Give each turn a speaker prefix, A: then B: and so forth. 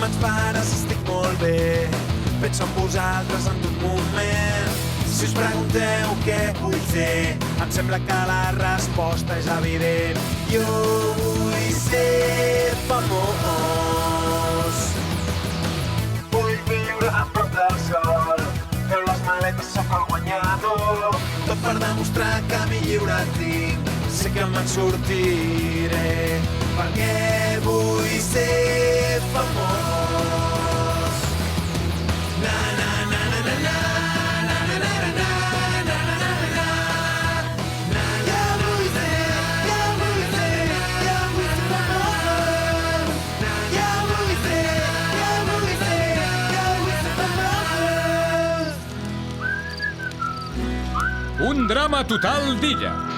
A: meus pares estic molt bé. Penso en vosaltres en tot moment. Si us pregunteu què vull fer, em sembla que la resposta és evident. Jo vull ser famós. Vull viure a prop del sol. Feu les maletes, sóc el guanyador. Tot per demostrar que mi lliure tinc. Sé que me'n sortiré, perquè vull ser famós. Na na na na na na.
B: Un drama total d'Illa.